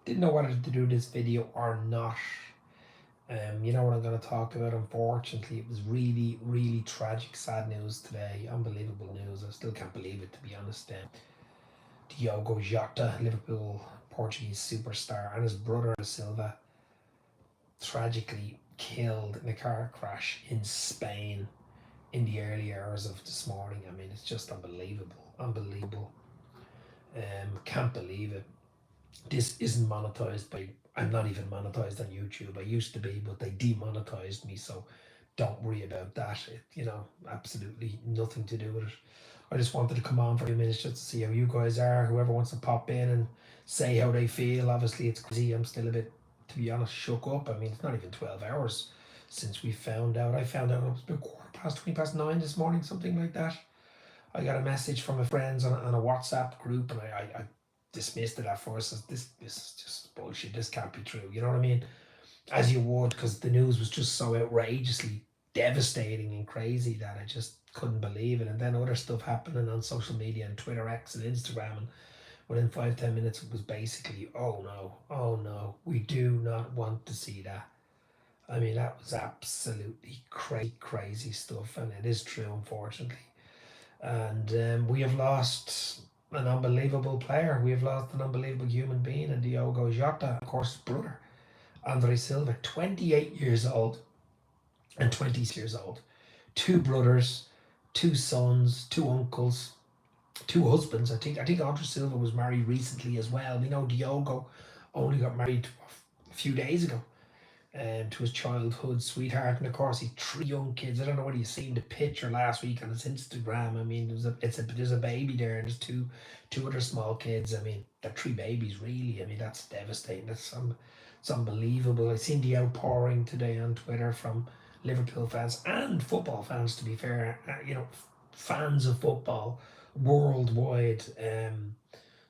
Didn't know whether to do this video or not. You know what I'm going to talk about. Unfortunately, it was really, really tragic, sad news today. Unbelievable news. I still can't believe it, to be honest. Diogo Jota, Liverpool Portuguese superstar, and his brother Silva, tragically killed in a car crash in Spain in the early hours of this morning. I mean, it's just unbelievable. Unbelievable. Can't believe it. This isn't monetized by. I'm not even monetized on YouTube. I used to be, but they demonetized me, so don't worry about that. Absolutely nothing to do with it. I just wanted to come on for a few minutes just to see how you guys are. Whoever wants to pop in and say how they feel. Obviously, it's crazy. I'm still a bit, to be honest, shook up. I mean, it's not even 12 hours since we found out. I found out it was about 20 past 9 this morning, something like that. I got a message from a friends on a WhatsApp group, and I dismissed it at first as this is just bullshit. This can't be true. You know what I mean? As you would, because the news was just so outrageously devastating and crazy that I just couldn't believe it. And then other stuff happening on social media and Twitter, X, and Instagram, and within 5-10 minutes it was basically, oh no, we do not want to see that. I mean, that was absolutely crazy stuff, and it is true, unfortunately. And we have lost an unbelievable player. We have lost an unbelievable human being in Diogo Jota, of course, brother, Andre Silva, 28 years old and 26 years old. Two brothers, two sons, two uncles, two husbands. I think Andre Silva was married recently as well. We know Diogo only got married a few days ago, to his childhood sweetheart, and of course he's three young kids. I don't know whether you seen the picture last week on his Instagram. I mean, there's a baby there, and there's two other small kids. I mean, they're three babies, really. I mean, that's devastating. It's unbelievable. I seen the outpouring today on Twitter from Liverpool fans and football fans. To be fair, fans of football worldwide.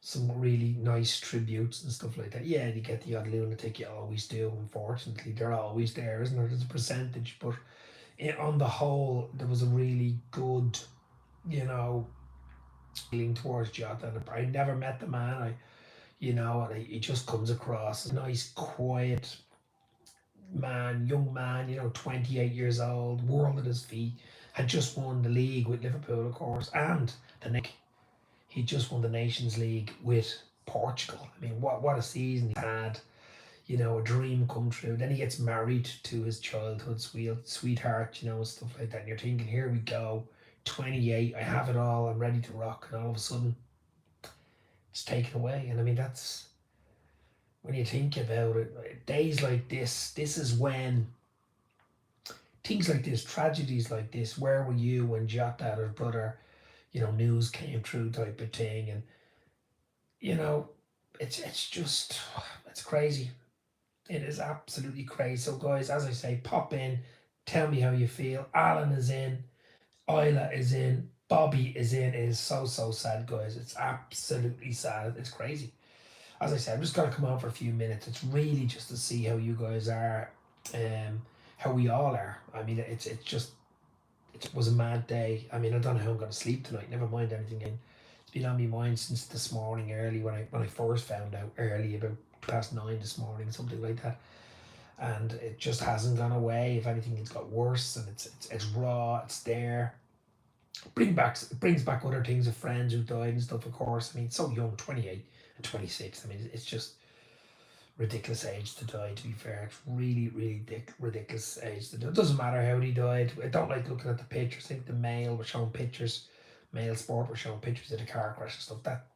Some really nice tributes and stuff like that. Yeah, you get the odd lunatic, you always do. Unfortunately, they're always there, isn't there? There's a percentage, but on the whole, there was a really good, you know, feeling towards Jota. And I never met the man. And he just comes across as a nice, quiet man, young man. 28 years old, world at his feet. Had just won the league with Liverpool, of course, and the he just won the Nations League with Portugal. I mean, what a season he had. A dream come true. Then he gets married to his childhood sweetheart, stuff like that. And you're thinking, here we go, 28, I have it all, I'm ready to rock. And all of a sudden, it's taken away. And I mean, that's, when you think about it, days like this is when things like this, tragedies like this, where were you when Jota and his brother, news came through type of thing. And you know, it's just, it's crazy. It is absolutely crazy. So guys, as I say, pop in, tell me how you feel. Alan is in, Isla is in, Bobby is in. It is so sad, guys. It's absolutely sad. It's crazy. As I said, I'm just gonna come on for a few minutes. It's really just to see how you guys are, how we all are. I mean, it's just, it was a mad day. I mean, I don't know how I'm gonna sleep tonight. Never mind anything. It's been on my mind since this morning early, when I first found out early, about past 9 this morning, something like that. And it just hasn't gone away. If anything, it's got worse, and it's raw. It's there. It brings back other things of friends who died and stuff. Of course, I mean, so young, 28 and 26. I mean, it's just ridiculous age to die. To be fair, it's really ridiculous age to die. It doesn't matter how he died. I don't like looking at the pictures. I think the Mail were showing pictures. Mail Sport were showing pictures of the car crash and stuff. That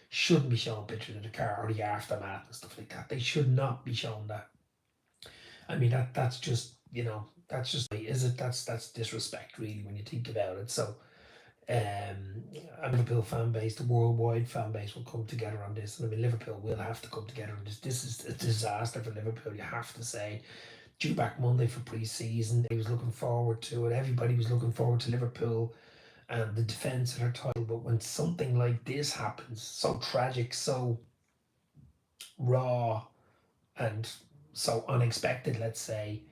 shouldn't be showing pictures of the car or the aftermath and stuff like that. They should not be showing that. I mean, that's just, that's just, is it? That's disrespect, really, when you think about it. So a Liverpool fan base, the worldwide fan base, will come together on this. And I mean, Liverpool will have to come together on this. This is a disaster for Liverpool, you have to say. Due back Monday for pre-season, they was looking forward to it. Everybody was looking forward to Liverpool and the defence of their title. But when something like this happens, so tragic, so raw, and so unexpected, let's say,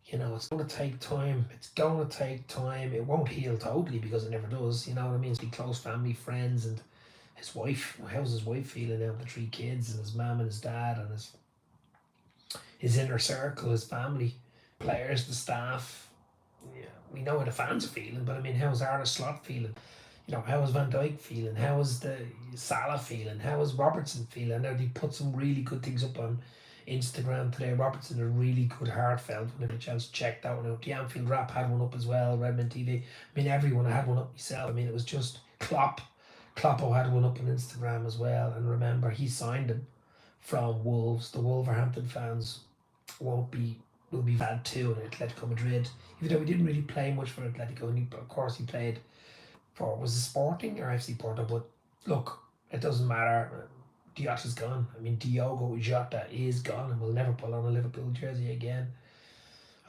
it's going to take time. It's going to take time. It won't heal totally, because it never does. You know what I mean? It's be close family, friends, and his wife, how's his wife feeling now? The three kids and his mum and his dad and his inner circle, his family, players, the staff. Yeah, we know how the fans are feeling, but I mean, how's Arne Slot feeling? You know, how is Van Dijk feeling? How is the Salah feeling? How is Robertson feeling? Now they put some really good things up on Instagram today. Robertson, a really good heartfelt when I had a chance to check that one out. The Anfield Rap had one up as well, Redmond TV. I mean, everyone had one up myself. I mean, it was just Klopp. Kloppo had one up on Instagram as well. And remember, he signed him from Wolves. The Wolverhampton fans will be bad too in Atletico Madrid. Even though he didn't really play much for Atletico, and of course he played for, was it Sporting or FC Porto? But look, it doesn't matter. Jota's gone. I mean, Diogo Jota is gone and will never pull on a Liverpool jersey again.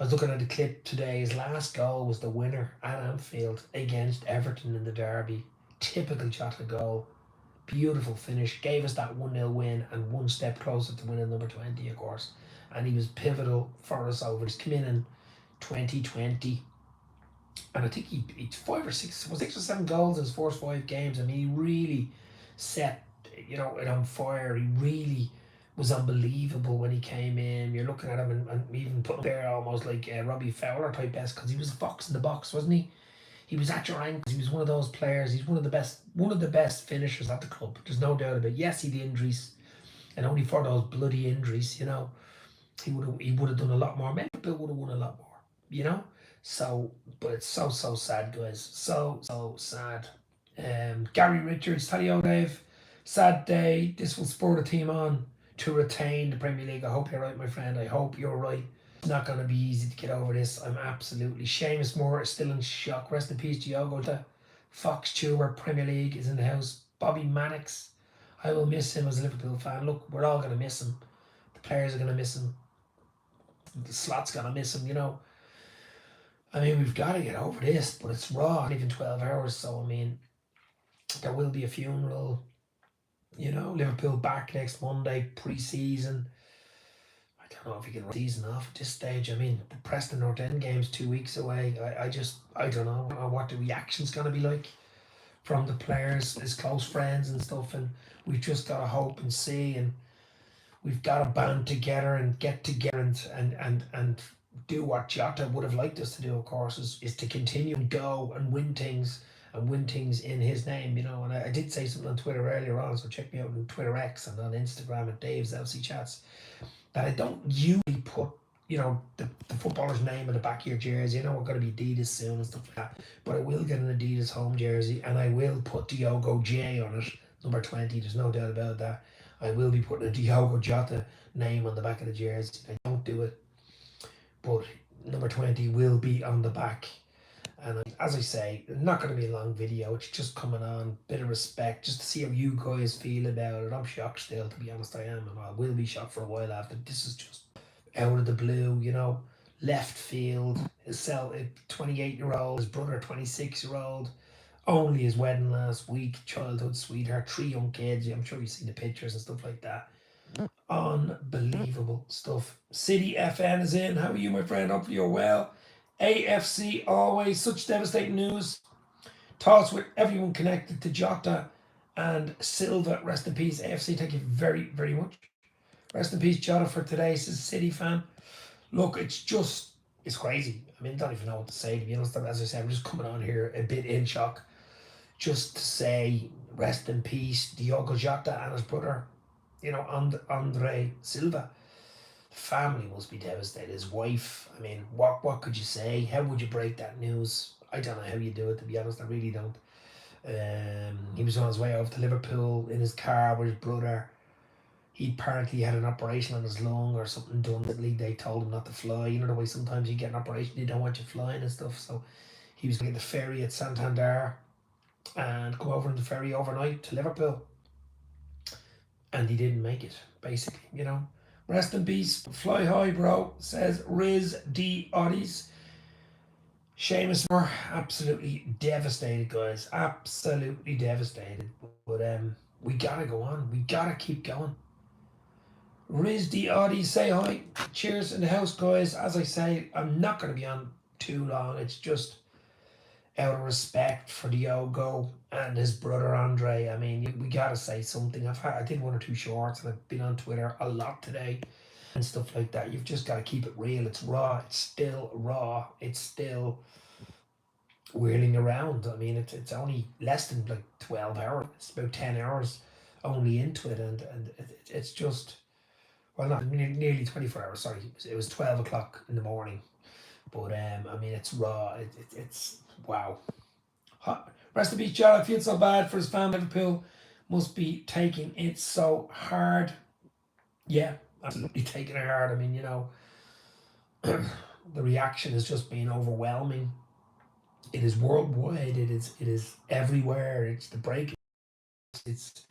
I was looking at the clip today. His last goal was the winner at Anfield against Everton in the derby. Typical Jota goal. Beautiful finish. Gave us that 1-0 win and one step closer to winning number 20, of course. And he was pivotal for us over. He's come in 2020. And I think he 6 or 7 goals in his first 5 games. I mean, he really set, it on fire. He really was unbelievable when he came in. You're looking at him and even put him there almost like Robbie Fowler type best, because he was a fox in the box, wasn't he? He was at your ankles. He was one of those players. He's one of the best finishers at the club. There's no doubt about it. Yes, he had injuries, and only for those bloody injuries, he would have done a lot more. Maybe Bill would have won a lot more, So, but it's so sad, guys. So sad. Gary Richards, Tadio Dave, sad day. This will spur the team on to retain the Premier League. I hope you're right, my friend. I hope you're right. It's not going to be easy to get over this. I'm absolutely. Seamus Moore is still in shock. Rest in peace, Diogo Jota. Fox Tuber, Premier League is in the house. Bobby Mannix, I will miss him as a Liverpool fan. Look, we're all going to miss him. The players are going to miss him. The slot's going to miss him, I mean, we've got to get over this, but it's raw, even 12 hours. So, I mean, there will be a funeral. Liverpool back next Monday, pre-season. I don't know if you can run season off at this stage. I mean, the Preston North End game's 2 weeks away. I don't know what the reaction's going to be like from the players, his close friends and stuff. And we've just got to hope and see. And we've got to band together and get together and do what Jota would have liked us to do, of course, is to continue and go and win things in his name, And I did say something on Twitter earlier on, so check me out on Twitter X and on Instagram at Dave's LC Chats, that I don't usually put, the footballer's name in the back of your jersey. We're going to be Adidas soon and stuff like that, but I will get an Adidas home jersey and I will put Diogo J on it, number 20, there's no doubt about that. I will be putting a Diogo Jota name on the back of the jersey. I don't do it, but number 20 will be on the back. And as I say, not going to be a long video. It's just coming on, bit of respect, just to see how you guys feel about it. I'm shocked still, to be honest. I am, and I will be shocked for a while after. This is just out of the blue, left field. His 28-year-old, his brother, 26-year-old. Only his wedding last week, childhood sweetheart, 3 young kids. I'm sure you've seen the pictures and stuff like that. Unbelievable stuff. City FN is in. How are you, my friend? Hopefully you're well. AFC, always such devastating news. Thoughts with everyone connected to Jota and Silva. Rest in peace, AFC. Thank you very, very much. Rest in peace, Jota, for today, says City fan. Look, it's crazy. I mean, I don't even know what to say, to be honest. As I said, I'm just coming on here a bit in shock. Just to say, rest in peace, Diogo Jota and his brother, Andre Silva. The family must be devastated. His wife, I mean, what could you say? How would you break that news? I don't know how you do it, to be honest. I really don't. He was on his way over to Liverpool in his car with his brother. He apparently had an operation on his lung or something done. They told him not to fly. You know the way sometimes you get an operation, they don't want you flying and stuff. So he was going to get the ferry at Santander and go over on the ferry overnight to Liverpool. And he didn't make it, basically, Rest in peace. Fly high, bro, says Riz D. Oddies. Seamus Moore, absolutely devastated, guys. Absolutely devastated. But we gotta go on. We gotta keep going. Riz D. Oddies, say hi. Cheers in the house, guys. As I say, I'm not gonna be on too long. It's just out of respect for Diogo and his brother Andre. I mean, we gotta say something. I did one or two shorts, and I've been on Twitter a lot today and stuff like that. You've just got to keep it real. It's raw. It's still raw. It's still whirling around. I mean, it's only less than like 12 hours. It's about 10 hours only into it, and it's just, well, not nearly 24 hours. Sorry, it was 12 o'clock in the morning. But I mean, it's raw. It's wow. Rest in peace, Joe. I feel so bad for his family. Liverpool must be taking it so hard. Yeah, absolutely taking it hard. I mean, the reaction has just been overwhelming. It is worldwide. It is everywhere. It's the break. It's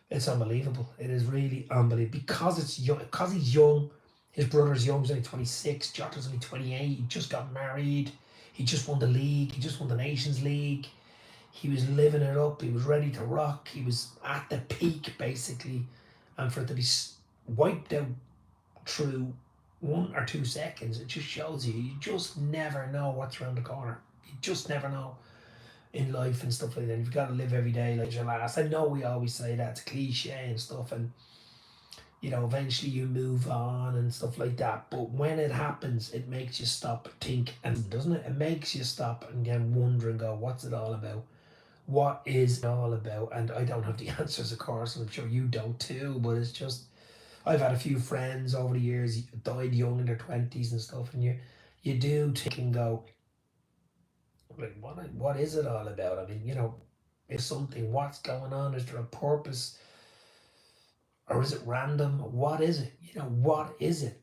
it's unbelievable. It is really unbelievable because it's young. Because he's young. His brother's young. He's only 26. Jota's only 28. He just got married. He just won the league. He just won the Nations League. He was living it up. He was ready to rock. He was at the peak basically, and for it to be wiped out through 1 or 2 seconds, it just shows you just never know what's around the corner. You just never know in life and stuff like that. You've got to live every day like your last. I know we always say that, it's cliche and stuff, and eventually you move on and stuff like that. But when it happens, it makes you stop, think, and doesn't it? It makes you stop and then wonder and go, what's it all about? What is it all about? And I don't have the answers, of course, and I'm sure you don't too, but it's just, I've had a few friends over the years died young in their 20s and stuff, and you do think and go, like, what is it all about? I mean, is something, what's going on? Is there a purpose, or is it random? What is it? What is it?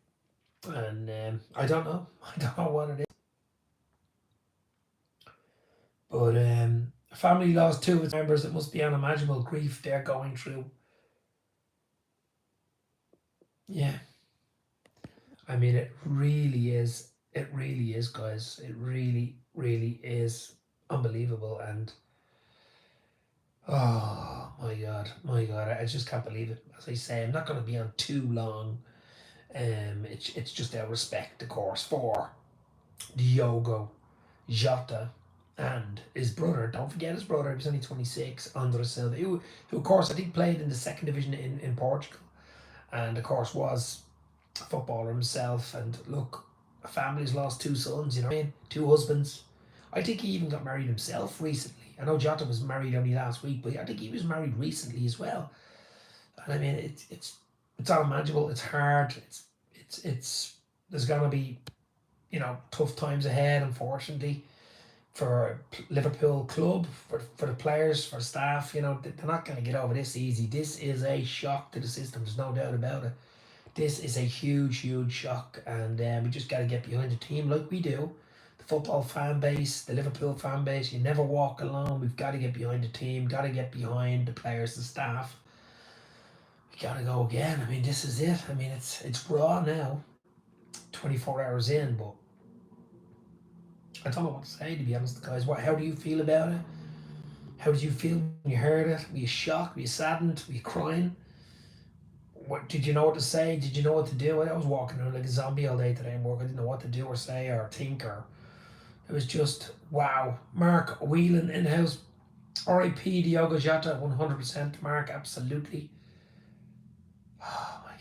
And I don't know. I don't know what it is. But family lost two of its members. It must be unimaginable grief they're going through. Yeah, I mean, it really is. It really is, guys. It really, really is unbelievable. And oh my God, I just can't believe it. As I say, I'm not going to be on too long. It's just out of respect, of course, for Diogo Jota and his brother. Don't forget his brother. He was only 26, Andre Silva, who of course I think played in the second division in Portugal, and of course was a footballer himself. And look, a family's lost two sons. You know what I mean? Two husbands. I think he even got married himself recently. I know Jota was married only last week, but I think he was married recently as well. And I mean, it's unimaginable. It's hard. It's there's gonna be tough times ahead, unfortunately, for Liverpool club, for the players, for the staff. They're not going to get over this easy. This is a shock to the system. There's no doubt about it. This is a huge, huge shock, and we just got to get behind the team like we do. The football fan base, the Liverpool fan base. You never walk alone. We've got to get behind the team. Got to get behind the players, the staff. We got to go again. I mean, this is it. I mean, it's raw now. 24 hours in, but I don't know what to say, to be honest, guys. How do you feel about it? How did you feel when you heard it? Were you shocked? Were you saddened? Were you crying? What did you know what to say? Did you know what to do? I was walking around like a zombie all day today in work. I didn't know what to do or say or think, or it was just wow. Mark Whelan in the house. RIP Diogo Jota, 100%. Mark, absolutely. Oh my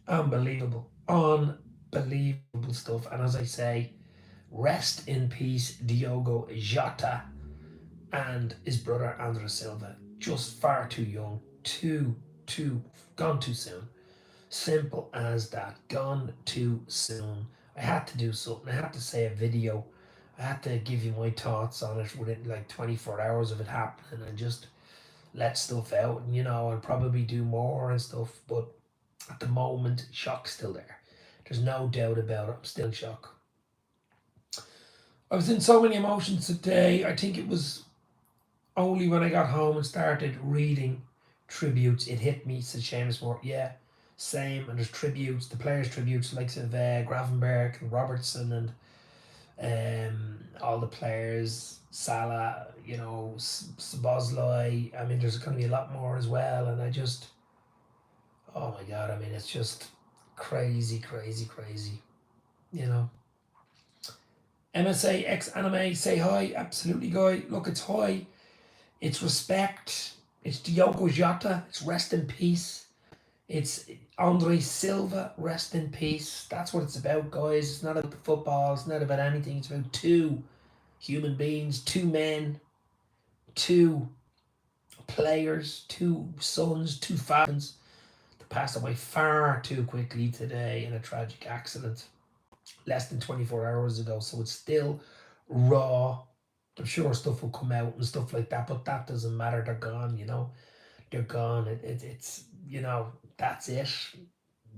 God. Unbelievable. Unbelievable stuff. And as I say, rest in peace, Diogo Jota and his brother Andre Silva. Just far too young, too gone too soon. Simple as that. Gone too soon. I had to do something. I had to say a video. I had to give you my thoughts on it within like 24 hours of it happening, and just let stuff out, and probably do more and stuff. But at the moment, shock's still there. There's no doubt about it. I'm still in shock. I was in so many emotions today. I think it was only when I got home and started reading tributes, it hit me, said Seamus Moore. Yeah, same. And there's tributes, the players' tributes, like Gravenberg and Robertson and all the players, Salah, Szoboszlai. I mean, there's going to be a lot more as well. And I just, oh my God, I mean, it's just crazy, crazy, crazy, you know. MSA X Anime, say hi. Absolutely, guy. Look, it's hi. It's respect. It's Diogo Jota. It's rest in peace. It's Andre Silva. Rest in peace. That's what it's about, guys. It's not about the football. It's not about anything. It's about two human beings, two men, two players, two sons, two fathers that passed away far too quickly today in a tragic accident less than 24 hours ago. So it's still raw. I'm sure stuff will come out and stuff like that, but that doesn't matter. They're gone, you know. They're gone. It's, you know, that's it.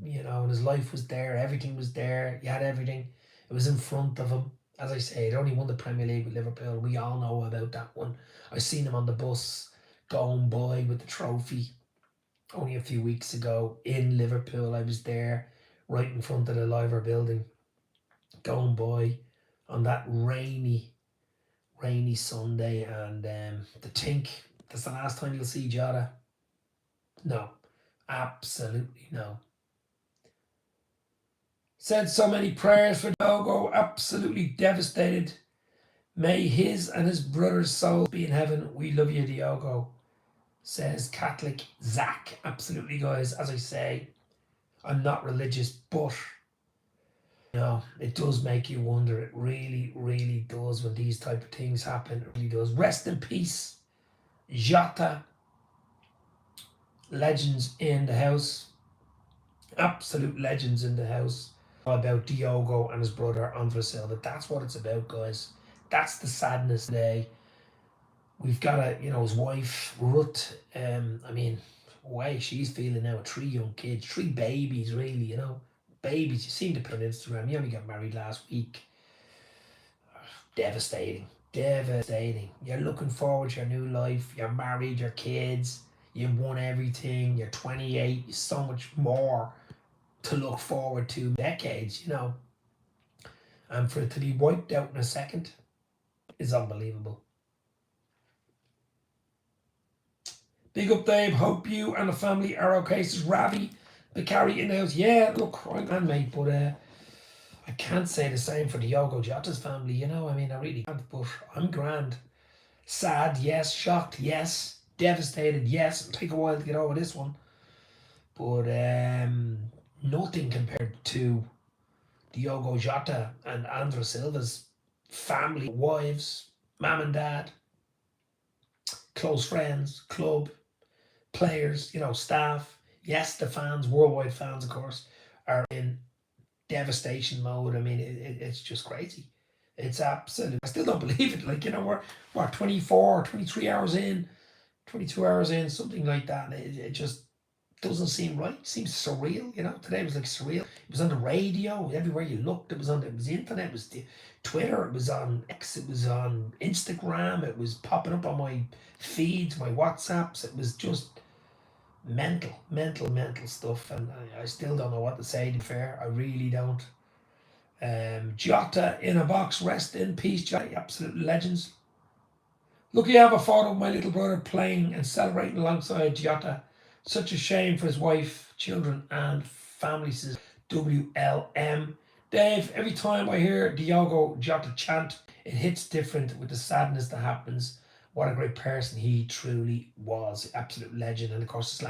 You know, and his life was there. Everything was there. He had everything. It was in front of him. As I say, he only won the Premier League with Liverpool. We all know about that one. I seen him on the bus going by with the trophy only a few weeks ago in Liverpool. I was there right in front of the Liver building going by on that rainy Sunday, and to think that's the last time you'll see Jota. No, absolutely no. Said so many prayers for Diogo, absolutely devastated. May his and his brother's souls be in heaven. We love you, Diogo. Says Catholic Zach. Absolutely, guys. As I say, I'm not religious, but you know, it does make you wonder. It really, really does when these type of things happen. It really does. Rest in peace, Jota. Legends in the house. Absolute legends in the house. About Diogo and his brother Andre Silva. That's what it's about, guys. That's the sadness today. We've got his wife Ruth. I mean, way she's feeling now. 3 young kids, 3 babies, really. You know, babies. You seen the pin on Instagram. He only got married last week. Devastating, devastating. You're looking forward to your new life. You're married. Your kids. You've won everything. You're 28. You're so much more to look forward to. Decades, you know. And for it to be wiped out in a second is unbelievable. Big up, Dave. Hope you and the family are okay. Says Ravi Bakari in the house. Yeah, look, I'm grand, mate, but I can't say the same for Diogo Jota's family, you know. I mean, I really can't, but I'm grand. Sad, yes. Shocked, yes. Devastated, yes. It'll take a while to get over this one. But nothing compared to Diogo Jota and Andrew Silva's family, wives, mum and dad, close friends, club, players, you know, staff. Yes, the fans, worldwide fans, of course, are in devastation mode. I mean, it's just crazy. It's absolute. I still don't believe it. Like, you know, we're 24, 23 hours in, 22 hours in, something like that. It just doesn't seem right. It seems surreal. You know, today was like surreal. It was on the radio. Everywhere you looked, it was the internet. It was the Twitter. It was on X. It was on Instagram. It was popping up on my feeds, my WhatsApps. It was just mental stuff, and I still don't know what to say. To be fair, I really don't. Jota in a box, rest in peace, Jota. Absolute legends. Lucky I have a photo of my little brother playing and celebrating alongside Jota. Such a shame for his wife, children, and family, says WLM. Dave, every time I hear Diogo Jota chant, it hits different with the sadness that happens. What a great person he truly was. Absolute legend. And of course his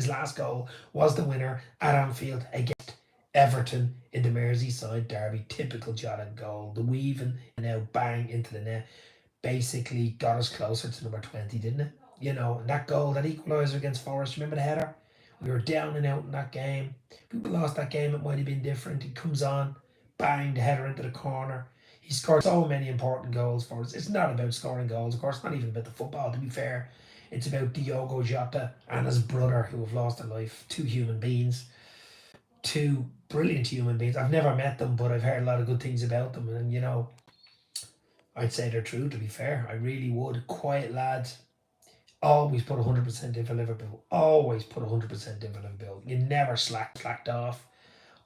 last goal was the winner at Anfield against Everton in the Merseyside derby. Typical Jota goal. The weaving and now bang into the net basically got us closer to number 20, didn't it? You know, and that goal, that equaliser against Forest, remember the header? We were down and out in that game. If we lost that game, it might have been different. He comes on, bang, the header into the corner. He scored so many important goals for us. It's not about scoring goals, of course, not even about the football, to be fair. It's about Diogo Jota and his brother who have lost their life. 2 human beings. 2 brilliant human beings. I've never met them, but I've heard a lot of good things about them. And, you know, I'd say they're true, to be fair. I really would. Quiet lad. Always put 100% in for Liverpool. Always put 100% in for Liverpool. You never slacked off.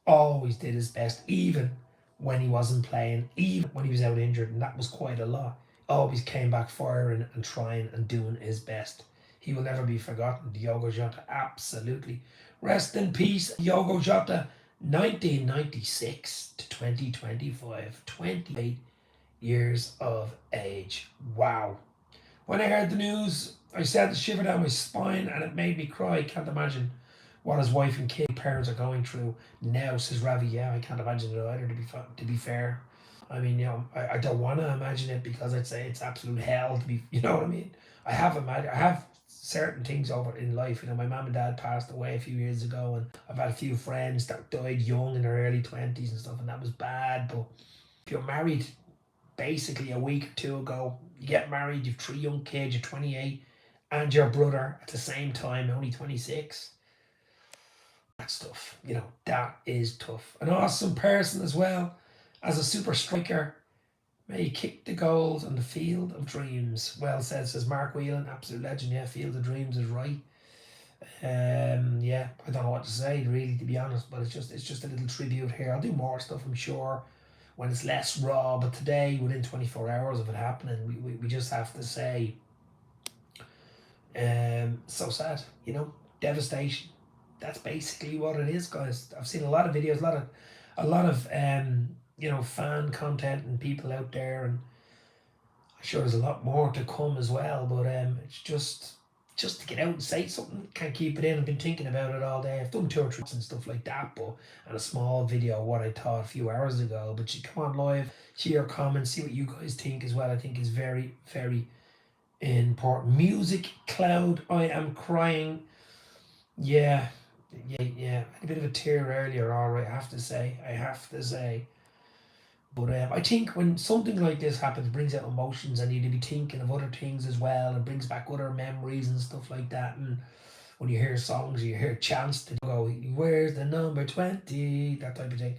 Always did his best, even when he wasn't playing, even when he was out injured, and that was quite a lot. Always came back firing and trying and doing his best. He will never be forgotten. Diogo Jota, absolutely. Rest in peace, Diogo Jota. 1996 to 2025. 28 years of age. Wow. When I heard the news, I sent a shiver down my spine and it made me cry. Can't imagine what his wife and kid parents are going through now, says Ravi. Yeah, I can't imagine it either, to be fair. I mean, I don't want to imagine it because I'd say it's absolute hell to be, you know what I mean? I have certain things over in life. My mum and dad passed away a few years ago, and I've had a few friends that died young in their early 20s and stuff, and that was bad. But if you're married basically a week or two ago, you get married, you've 3 young kids, you're 28, and your brother at the same time, only 26. That's tough. That is tough. An awesome person as well, as a super striker. May he kick the goals on the field of dreams. Well said, says Mark Whelan, absolute legend. Yeah, field of dreams is right. Yeah, I don't know what to say really, to be honest, but it's just a little tribute here. I'll do more stuff, I'm sure, when it's less raw. But today, within 24 hours of it happening, we just have to say, so sad. Devastation. That's basically what it is, guys. I've seen a lot of videos, a lot of fan content and people out there, and I'm sure there's a lot more to come as well. But it's just to get out and say something. Can't keep it in. I've been thinking about it all day. I've done 2 or 3 and stuff like that, and a small video of what I thought a few hours ago. But you come on live, see your comments, see what you guys think as well. I think is very, very important. Music cloud. I am crying. Yeah. I had a bit of a tear earlier, alright, I have to say. But I think when something like this happens, brings out emotions, and you need to be thinking of other things as well, and brings back other memories and stuff like that. And when you hear songs, you hear chants to go, where's the number 20? That type of thing.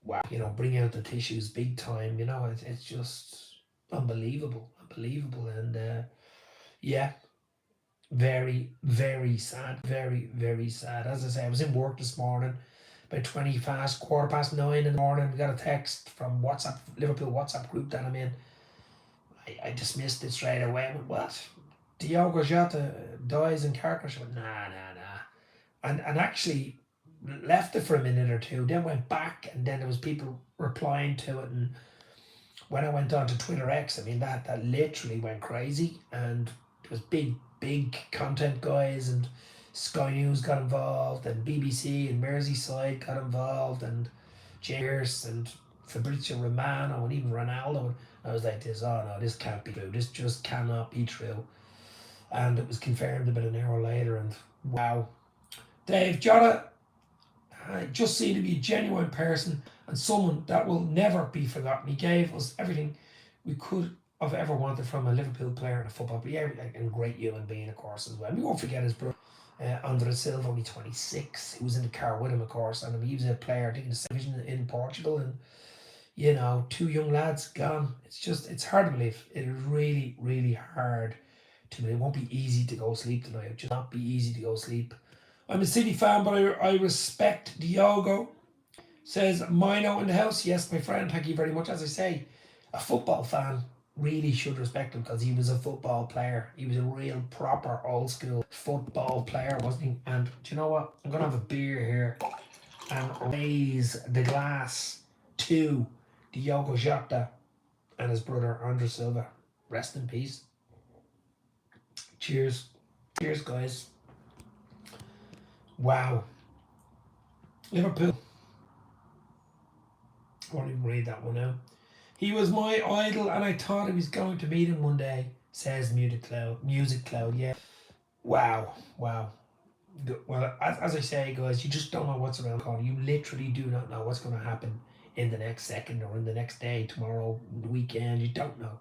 Wow, bring out the tissues big time, it's just unbelievable. And yeah, very, very sad. Very, very sad. As I say, I was in work this morning, about 9:15 in the morning. We got a text from Liverpool WhatsApp group that I'm in. I dismissed it straight away. I went, what? Diogo Jota dies in car crash. I went, nah. And actually left it for a minute or two, then went back, and then there was people replying to it. And when I went on to Twitter X, I mean, that literally went crazy. And there was big content guys, and Sky News got involved, and BBC and Merseyside got involved, and Cheers and Fabrizio Romano, and even Ronaldo. And I was like, oh no, this can't be true. This just cannot be true. And it was confirmed about an hour later, and wow. Dave Jota just seemed to be a genuine person and someone that will never be forgotten. He gave us everything we could have ever wanted from a Liverpool player and a football player, and a great human being, of course, as well. We won't forget his brother, Andre Silva, only 26, who was in the car with him, of course, and he was a player, I think, in the division in Portugal, and 2 young lads gone. It's hard to believe. It is really, really hard to believe. It won't be easy to go sleep tonight. It just not be easy to go sleep. I'm a City fan, but I respect Diogo. Says Mino in the house. Yes, my friend, thank you very much. As I say, a football fan really should respect him because he was a football player. He was a real proper old school football player, wasn't he? And do you know what? I'm gonna have a beer here and raise the glass to Diogo Jota and his brother Andre Silva. Rest in peace. Cheers. Cheers, guys. Wow. Liverpool. I won't even read that one out. He was my idol, and I thought I was going to meet him one day, says Music Cloud. Yeah. Wow. Well, as I say, guys, you just don't know what's around the corner. You literally do not know what's going to happen in the next second, or in the next day, tomorrow, the weekend. You don't know.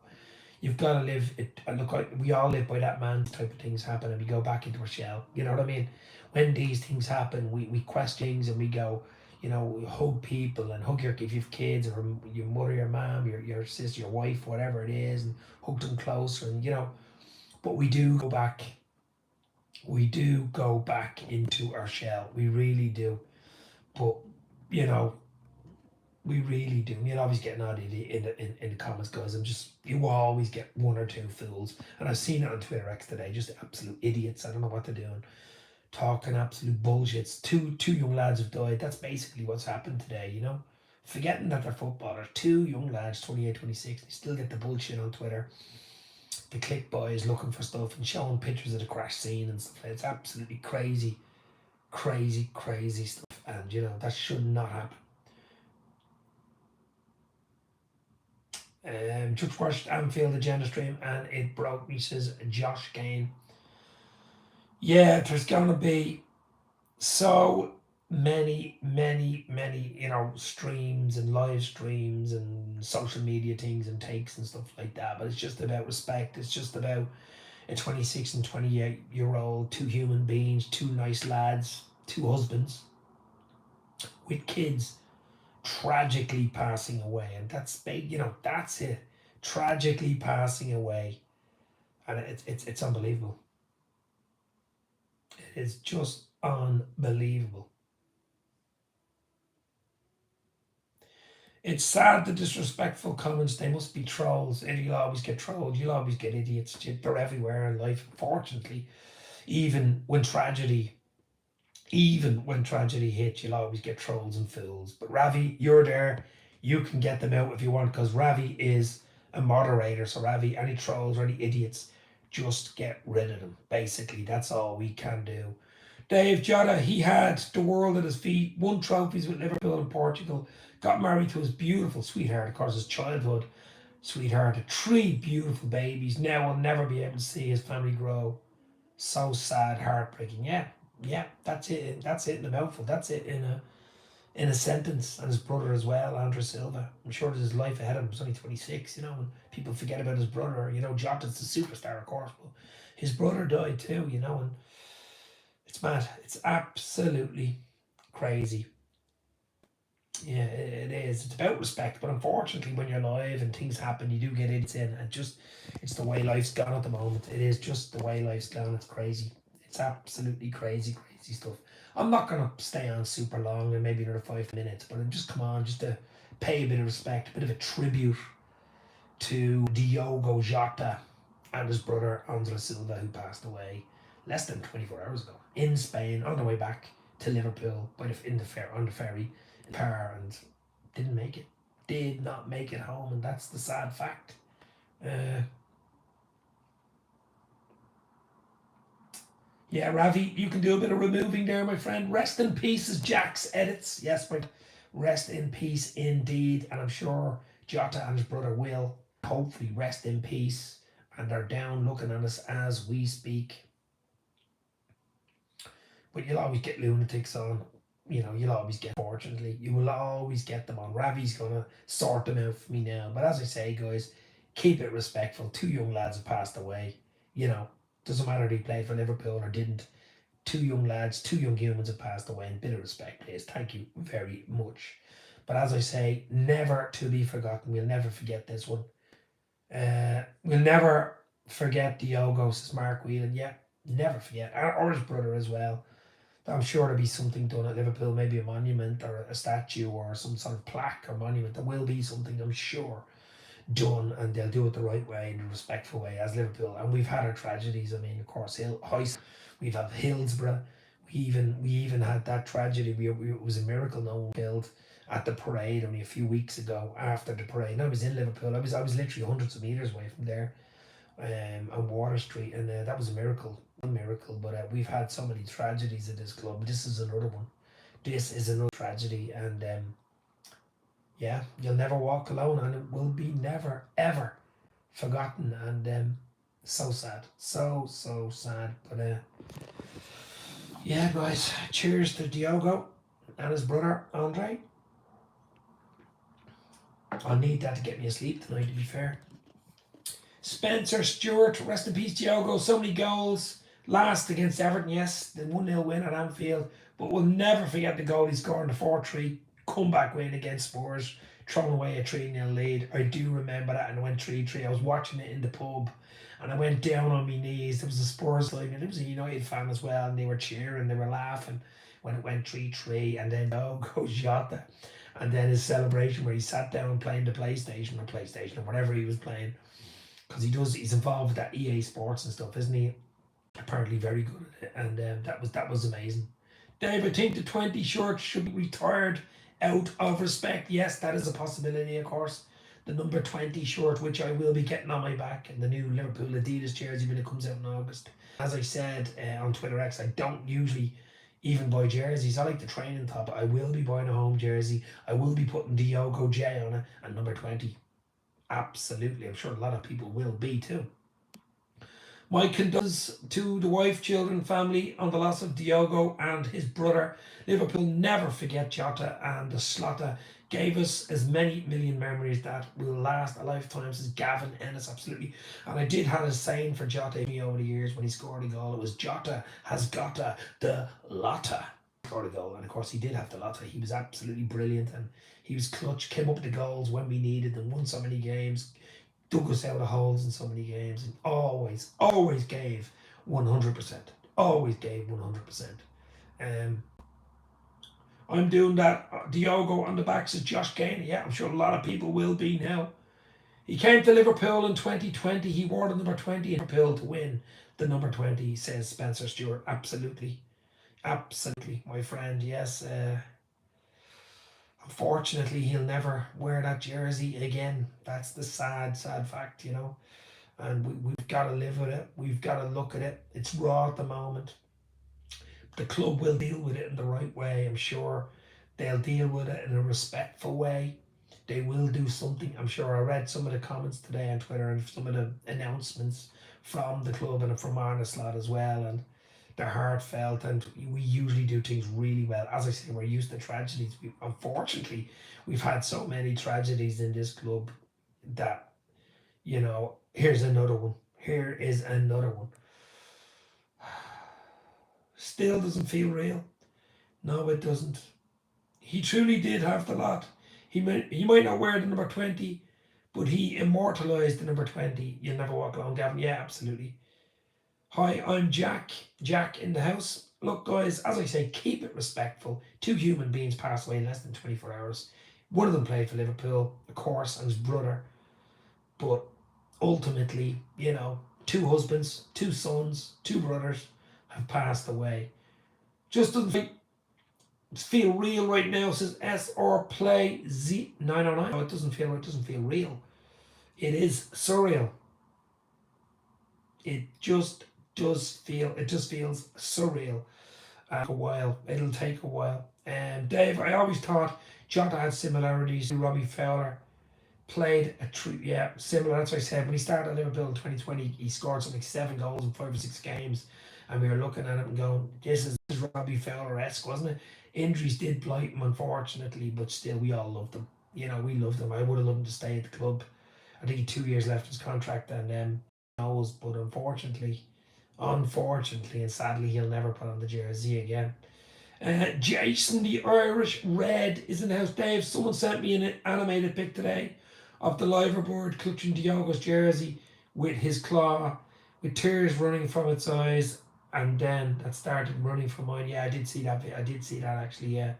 You've got to live it. Look, we all live by that man type of things happen, and we go back into our shell. You know what I mean? When these things happen, we question things, and we go, we hug people, and hug if you have kids, or your mother, your mom, your sister, your wife, whatever it is, and hug them closer, and but we do go back. We do go back into our shell. We really do. But we really do. You'll always get an odd idiot in the comments, guys. You always get 1 or 2 fools, and I've seen it on Twitter X today. Just absolute idiots. I don't know what they're doing, talking absolute bullshits. Two young lads have died. That's basically what's happened today. forgetting that they're footballers. Two young lads, 28, 26, they still get the bullshit on Twitter. The click boys looking for stuff and showing pictures of the crash scene and stuff. It's absolutely crazy, crazy, crazy stuff. And that should not happen. Just watched Anfield Agenda stream and it broke me, says Josh Gain. Yeah, there's gonna be so many streams and live streams and social media things and takes and stuff like that, but it's just about respect. It's just about a 26 and 28-year-old, two human beings, two nice lads, two husbands with kids tragically passing away. And that's big, that's it, tragically passing away. And it's unbelievable. It is just unbelievable. It's sad, the disrespectful comments. They must be trolls. And you'll always get trolled. You'll always get idiots. They're everywhere in life, unfortunately. Even when tragedy hits, you'll always get trolls and fools. But Ravi, you're there. You can get them out if you want, because Ravi is a moderator. So Ravi, any trolls or any idiots, just get rid of them. Basically, that's all we can do. Dave Jota, he had the world at his feet, won trophies with Liverpool and Portugal, got married to his beautiful sweetheart, of course, his childhood sweetheart, 3 beautiful babies. Now will never be able to see his family grow. So sad, heartbreaking. Yeah, that's it. That's it in a mouthful. That's it in a sentence. And his brother as well, Andrew Silva. I'm sure there's his life ahead of him. He's only 26, and people forget about his brother. Jota's the superstar, of course, but his brother died too, and it's mad. It's absolutely crazy. Yeah, it is. It's about respect, but unfortunately, when you're live and things happen, you do get idiots in, and it's the way life's gone at the moment. It is just the way life's gone. It's crazy. It's absolutely crazy stuff. I'm not gonna stay on super long, and maybe another 5 minutes, but I'm just come on, just to pay a bit of respect, a bit of a tribute to Diogo Jota and his brother Andre Silva, who passed away less than 24 hours ago in Spain on the way back to Liverpool on the ferry in Par, and did not make it home, and that's the sad fact. Yeah, Ravi, you can do a bit of removing there, my friend. Rest in peace as Jack's edits. Yes, my rest in peace indeed, and I'm sure Jota and his brother will hopefully rest in peace, and they're down looking at us as we speak. But you'll always get lunatics on. You'll always get, fortunately, you will always get them on. Ravi's gonna sort them out for me now. But as I say, guys, keep it respectful. 2 young lads have passed away. Doesn't matter if he played for Liverpool or didn't. 2 young lads, 2 young humans have passed away. And a bit of respect, please. Thank you very much. But as I say, never to be forgotten. We'll never forget this one. We'll never forget Diogo, says Mark Whelan. Yeah, never forget. Or his brother as well. I'm sure there'll be something done at Liverpool, maybe a monument or a statue or some sort of plaque or monument. There will be something, I'm sure, done, and they'll do it the right way, in a respectful way, as Liverpool. And we've had our tragedies. I mean, of course, we've had Hillsborough. We even had that tragedy. It was a miracle no one killed at the parade only a few weeks ago after the parade. And I was in Liverpool. I was literally hundreds of meters away from there, on Water Street, and that was a miracle. But we've had so many tragedies at this club. This is another one. This is another tragedy, and yeah, you'll never walk alone, and it will be never ever forgotten. And so sad, so sad. But yeah, guys, cheers to Diogo and his brother Andre. I'll need that to get me asleep tonight, to be fair. Spencer Stewart, rest in peace, Diogo. So many goals. Last against Everton, yes, the 1-0 win at Anfield. But we'll never forget the goal he scored in the 4-3 comeback win against Spurs, throwing away a 3-0 lead. I do remember that, and it went 3-3. I was watching it in the pub, and I went down on my knees. There was a Spurs line, and there was a United fan as well, and they were cheering, they were laughing when it went 3-3. And then Diogo Jota, and then his celebration where he sat down playing the PlayStation or whatever he was playing, because he's involved with that EA Sports and stuff, isn't he? Apparently very good at it, and that was amazing. Dave, I think the 20 shirts should be retired out of respect, yes, that is a possibility, of course. The number 20 shirt, which I will be getting on my back, and the new Liverpool Adidas jersey when it comes out in August. As I said on Twitter X, I don't usually even buy jerseys. I like the training top. I will be buying a home jersey. I will be putting Diogo J on it and number 20. Absolutely. I'm sure a lot of people will be too. My condolences to the wife, children, family on the loss of Diogo and his brother. Liverpool never forget Jota, and the slaughter gave us as many million memories that will last a lifetime, says Gavin Ennis, absolutely. And I did have a saying for Jota over the years when he scored a goal. It was Jota has gotta the lotta. Scored a goal, and of course he did have the lotta. He was absolutely brilliant, and he was clutch, came up with the goals when we needed them, won so many games, dug us out of holes in so many games, and always gave 100%. Always gave 100%. I'm doing that. Diogo on the back, says Josh Kane. Yeah, I'm sure a lot of people will be now. He came to Liverpool in 2020. He wore the number 20 in Liverpool to win the number 20, says Spencer Stewart. Absolutely. Absolutely, my friend. Yes. Unfortunately, he'll never wear that jersey again. That's the sad fact, you know. And we've got to live with it. We've got to look at it. It's raw at the moment. The club will deal with it in the right way. I'm sure they'll deal with it in a respectful way. They will do something. I'm sure I read some of the comments today on Twitter and some of the announcements from the club and from Arne Slot as well. And they're heartfelt, and we usually do things really well. As I say, we're used to tragedies. Unfortunately, we've had so many tragedies in this club that, you know, here's another one. Here is another one. Still doesn't feel real. No, it doesn't. He truly did have the lot. He might not wear the number 20, but he immortalised the number 20. You'll never walk alone, Gavin. Yeah, absolutely. Hi, I'm Jack. Jack in the house. Look, guys, as I say, keep it respectful. Two human beings passed away in less than 24 hours. One of them played for Liverpool, of course, and his brother. But ultimately, you know, two husbands, two sons, two brothers have passed away. Just doesn't feel real right now, says SR Play Z909. No, it doesn't feel real. It is surreal. It just feels surreal. A while. It'll take a while. And Dave, I always thought Jota had similarities to Robbie Fowler. Played similar. That's what I said. When he started at Liverpool in 2020, he scored something like 7 goals in 5 or 6 games. And we were looking at it and going, this is Robbie Fowler-esque, wasn't it? Injuries did blight him, unfortunately, but still, we all loved him. You know, we loved him. I would have loved him to stay at the club. I think he had 2 years left his contract, and knows, but unfortunately, and sadly, he'll never put on the jersey again. Jason the Irish Red is in the house. Dave, someone sent me an animated pic today of the liveaboard clutching Diogo's jersey with his claw, with tears running from its eyes, and then that started running from mine. Yeah, I did see that. I did see that actually. Yeah,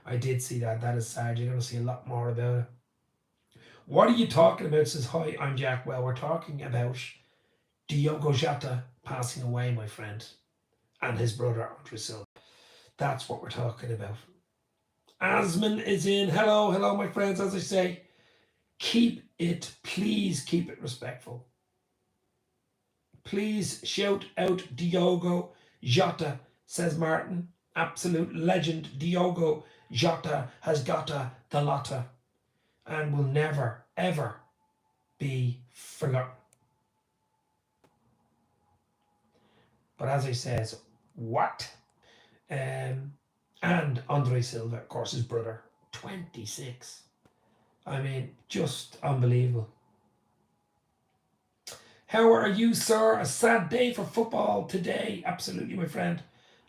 I did see that. That is sad. You're going to see a lot more about it. What are you talking about? Says, hi, I'm Jack. Well, we're talking about Diogo Jota passing away, my friend, and his brother Andre Silva. That's what we're talking about. Asman is in. Hello, my friends. As I say, please keep it respectful. Please shout out Diogo Jota, says Martin. Absolute legend. Diogo Jota has gotta the lotta and will never, ever be forgotten. But as I says, what? And Andre Silva, of course, his brother, 26. I mean, just unbelievable. How are you, sir? A sad day for football today. Absolutely, my friend.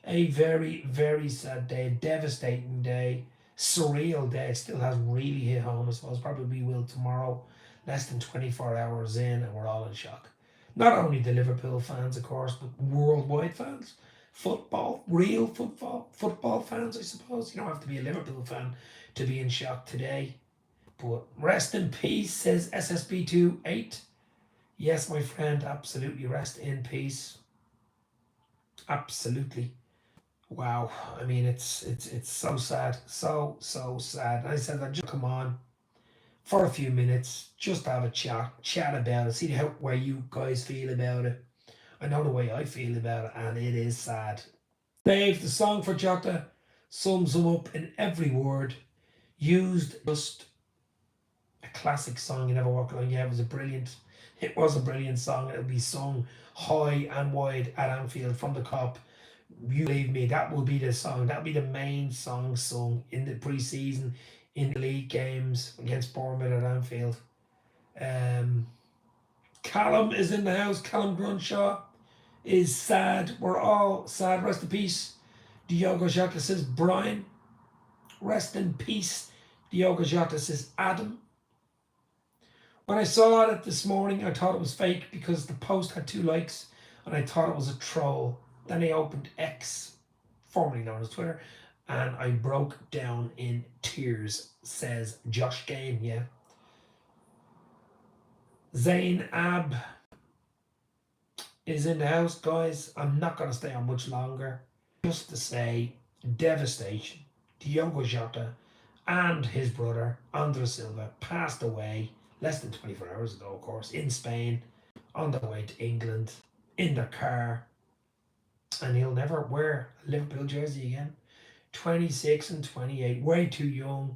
A very, very sad day. Devastating day. Surreal day. It still hasn't really hit home, I suppose. Probably will tomorrow. Less than 24 hours in, and we're all in shock. Not only the Liverpool fans, of course, but worldwide fans. Real football fans, I suppose. You don't have to be a Liverpool fan to be in shock today. But rest in peace, says SSB28. Yes, my friend, absolutely. Rest in peace. Absolutely. Wow, I mean it's so sad, so sad. I said I just come on for a few minutes, just have a chat about it, see how where you guys feel about it. I know the way I feel about it, and it is sad. Dave, the song for Jota sums him up in every word. Used just a classic song. You never walk alone. Yeah, it was a brilliant. It was a brilliant song. It'll be sung high and wide at Anfield from the cop. You believe me, that will be the song. That'll be the main song sung in the pre-season, in the league games against Bournemouth at Anfield. Um, Callum is in the house. Callum Grunshaw is sad. We're all sad. Rest in peace. Diogo Jota says Brian. Rest in peace. Diogo Jota says Adam. When I saw it this morning, I thought it was fake because the post had 2 likes and I thought it was a troll. Then I opened X, formerly known as Twitter, and I broke down in tears, says Josh Gain. Yeah. Zain Ab is in the house, guys. I'm not going to stay on much longer. Just to say, devastation. Diogo Jota and his brother, Andres Silva, passed away less than 24 hours ago, of course, in Spain, on their way to England, in their car. And he'll never wear a Liverpool jersey again. 26 and 28, way too young.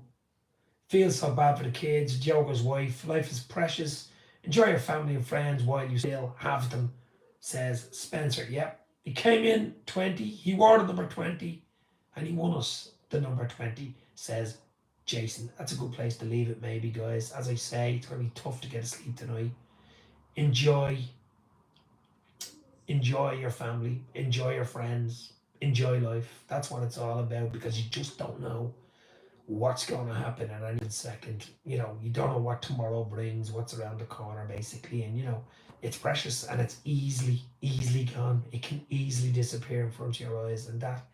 Feels so bad for the kids, Diogo's wife. Life is precious. Enjoy your family and friends while you still have them, says Spencer. Yep. He came in 20. He wore the number 20 and he won us the number 20, says Jason. That's a good place to leave it, maybe, guys. As I say, it's going to be tough to get asleep tonight. Enjoy your family, enjoy your friends, enjoy life. That's what it's all about, because you just don't know what's going to happen at any second. You don't know what tomorrow brings, what's around the corner, basically. And it's precious and it's easily gone. It can easily disappear in front of your eyes, and that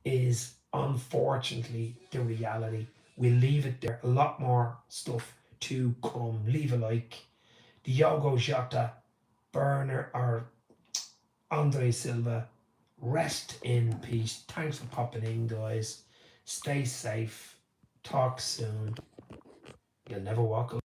is unfortunately the reality. We'll leave it there. A lot more stuff to come. Leave a like. Diogo Jota, Burner, or Andre Silva, rest in peace. Thanks for popping in, guys. Stay safe. Talk soon. You'll never walk alone.